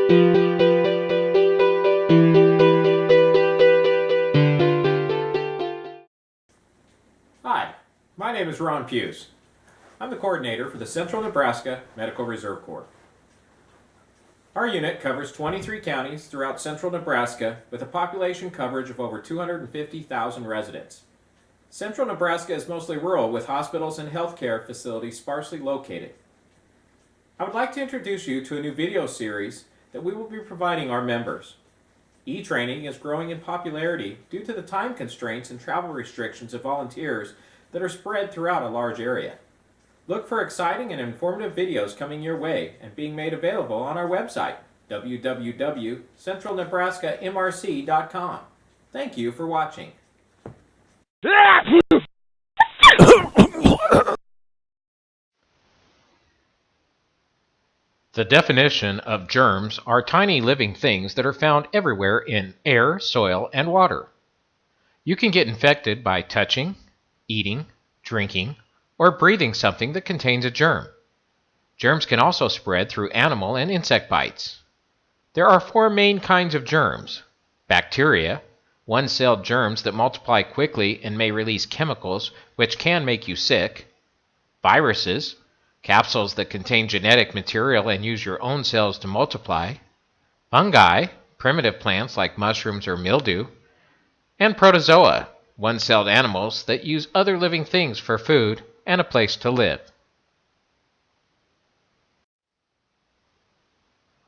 Hi, my name is Ron Pues. I'm the coordinator for the Central Nebraska Medical Reserve Corps. Our unit covers 23 counties throughout central Nebraska with a population coverage of over 250,000 residents. Central Nebraska is mostly rural with hospitals and healthcare facilities sparsely located. I would like to introduce you to a new video series that we will be providing our members. E-training is growing in popularity due to the time constraints and travel restrictions of volunteers that are spread throughout a large area. Look for exciting and informative videos coming your way and being made available on our website, www.centralnebraskamrc.com. Thank you for watching. The definition of germs are tiny living things that are found everywhere in air, soil, and water. You can get infected by touching, eating, drinking, or breathing something that contains a germ. Germs can also spread through animal and insect bites. There are 4 main kinds of germs: bacteria, one-celled germs that multiply quickly and may release chemicals which can make you sick; viruses, capsules that contain genetic material and use your own cells to multiply; fungi, primitive plants like mushrooms or mildew; and protozoa, one-celled animals that use other living things for food and a place to live.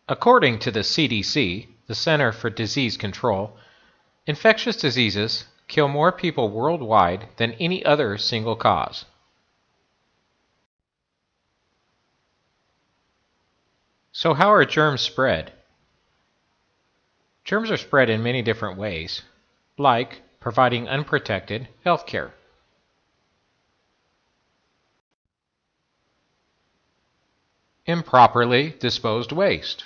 According to the CDC, the Center for Disease Control, infectious diseases kill more people worldwide than any other single cause. So how are germs spread? Germs are spread in many different ways, like providing unprotected health care. Improperly disposed waste.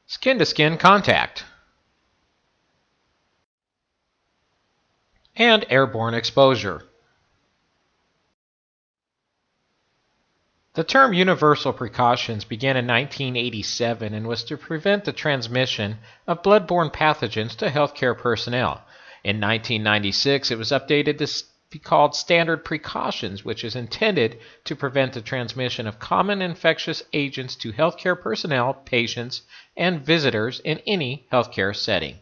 Skin-to-skin contact. And airborne exposure. The term universal precautions began in 1987 and was to prevent the transmission of bloodborne pathogens to healthcare personnel. In 1996, it was updated to be called standard precautions, which is intended to prevent the transmission of common infectious agents to healthcare personnel, patients, and visitors in any healthcare setting.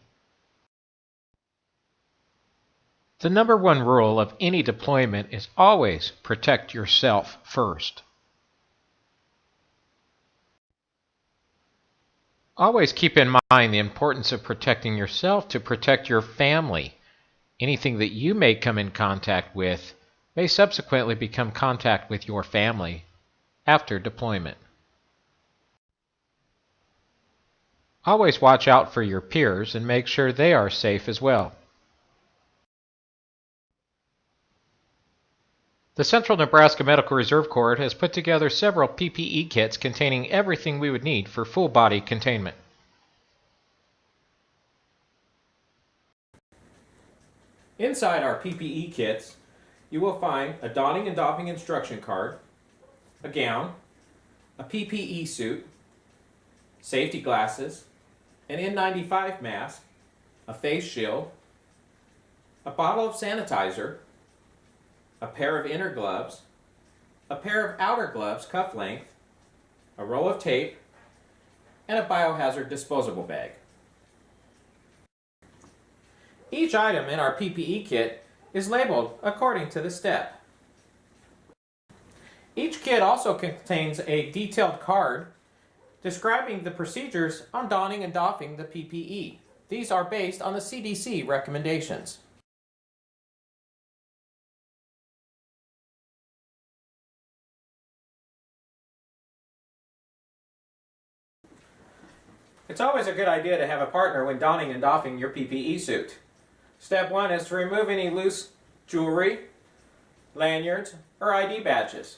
The number one rule of any deployment is always protect yourself first. Always keep in mind the importance of protecting yourself to protect your family. Anything that you may come in contact with may subsequently become contact with your family after deployment. Always watch out for your peers and make sure they are safe as well. The Central Nebraska Medical Reserve Corps has put together several PPE kits containing everything we would need for full body containment. Inside our PPE kits, you will find a donning and doffing instruction card, a gown, a PPE suit, safety glasses, an N95 mask, a face shield, a bottle of sanitizer, a pair of inner gloves, a pair of outer gloves cuff length, a roll of tape, and a biohazard disposable bag. Each item in our PPE kit is labeled according to the step. Each kit also contains a detailed card describing the procedures on donning and doffing the PPE. These are based on the CDC recommendations. It's always a good idea to have a partner when donning and doffing your PPE suit. Step 1 is to remove any loose jewelry, lanyards, or ID badges.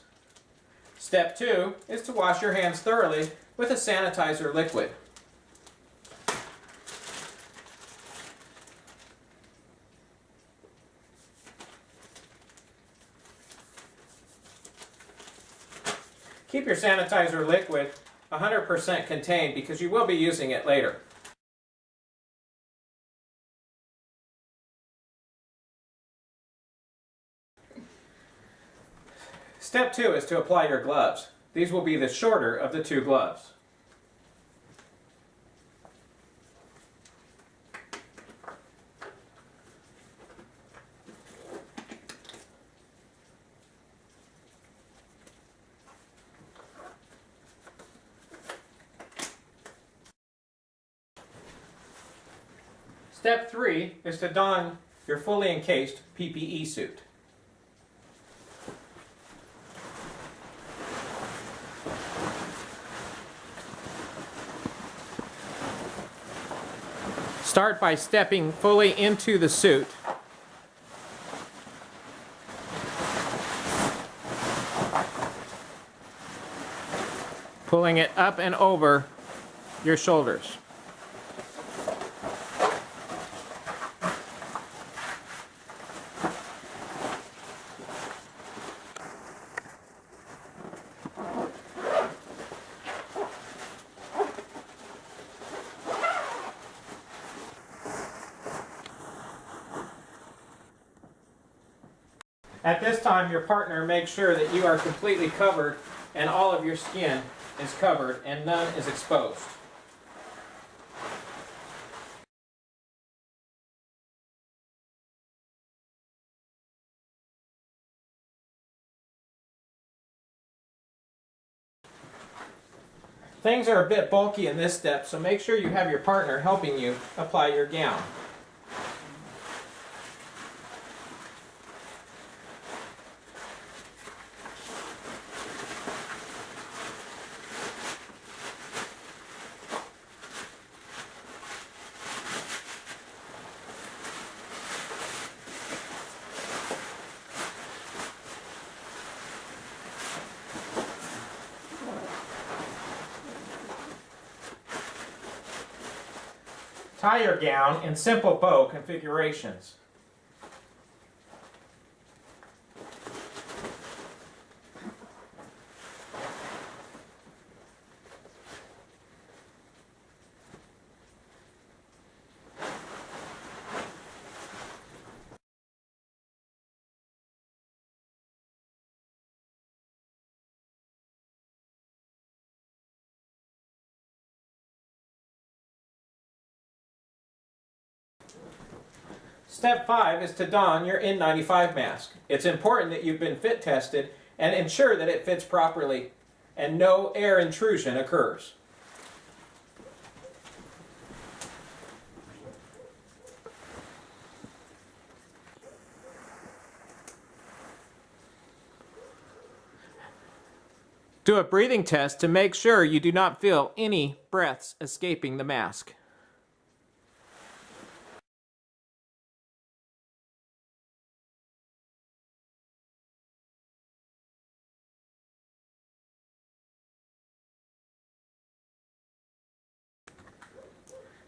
Step 2 is to wash your hands thoroughly with a sanitizer liquid. Keep your sanitizer liquid 100% contained because you will be using it later. Step 2 is to apply your gloves. These will be the shorter of the two gloves. Step 3 is to don your fully encased PPE suit. Start by stepping fully into the suit. Pulling it up and over your shoulders. At this time, your partner makes sure that you are completely covered and all of your skin is covered and none is exposed. Things are a bit bulky in this step, so make sure you have your partner helping you apply your gown. Tie your gown in simple bow configurations. Step 5 is to don your N95 mask. It's important that you've been fit tested and ensure that it fits properly and no air intrusion occurs. Do a breathing test to make sure you do not feel any breaths escaping the mask.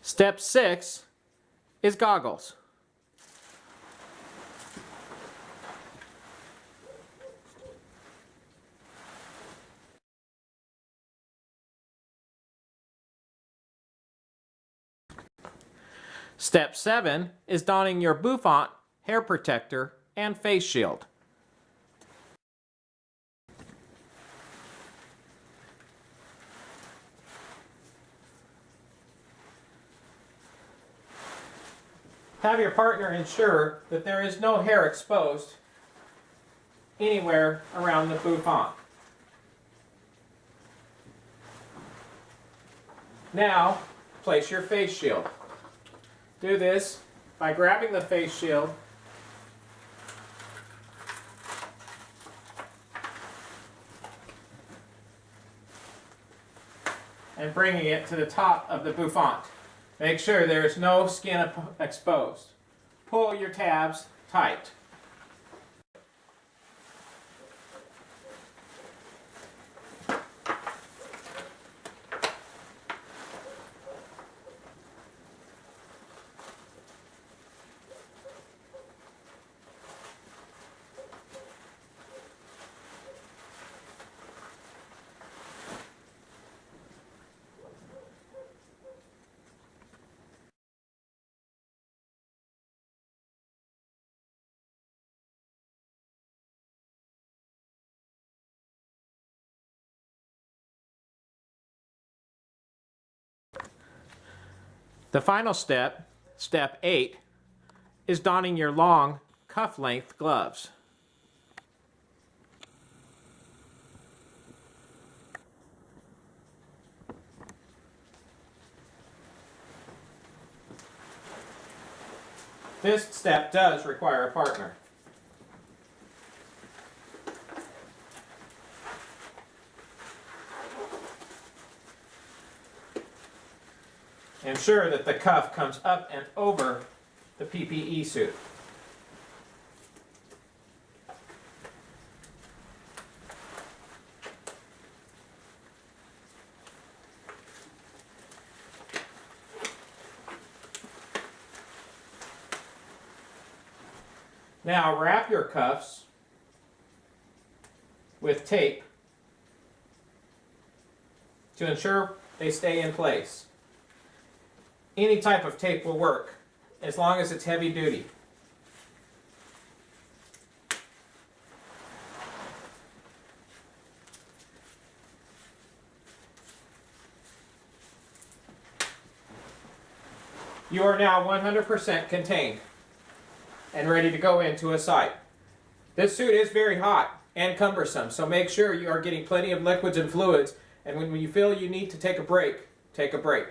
Step 6 is goggles. Step 7 is donning your bouffant, hair protector, and face shield. Have your partner ensure that there is no hair exposed anywhere around the bouffant. Now, place your face shield. Do this by grabbing the face shield and bringing it to the top of the bouffant. Make sure there is no skin exposed. Pull your tabs tight. The final step, step 8, is donning your long cuff-length gloves. This step does require a partner. Ensure that the cuff comes up and over the PPE suit. Now wrap your cuffs with tape to ensure they stay in place. Any type of tape will work as long as it's heavy duty. You are now 100% contained and ready to go into a site. This suit is very hot and cumbersome, so make sure you are getting plenty of liquids and fluids, and when you feel you need to take a break, take a break.